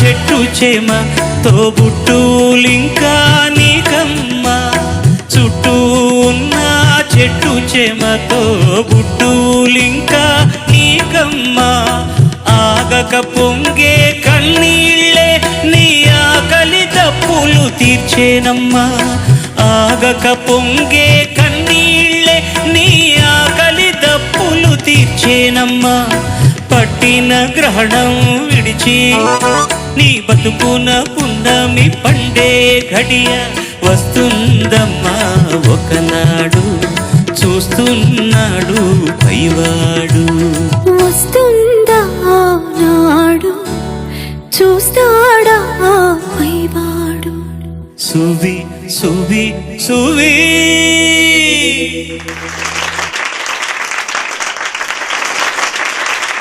చెట్టు చేమ తోబుట్టులింకా నీకమ్మ. చుట్టూ ఉన్న చెట్టు చేమ తోబుట్టులింకా నీకమ్మ. ఆగక పొంగే కన్నీళ్ళే నీ ఆకలి దప్పులు తీర్చేనమ్మా. ఆగక పొంగే కన్నీళ్ళే నీ ఆకలి దప్పులు తీర్చేనమ్మా. పట్టిన గ్రహణం విడిచి నీ బతుకున పున్నమి పండే ఘడియ వస్తుందమ్మా ఒకనాడు. చూస్తున్నాడు పైవాడు. వస్తుందా నాడు, చూస్తాడా పైవాడు. సువి సువి సువి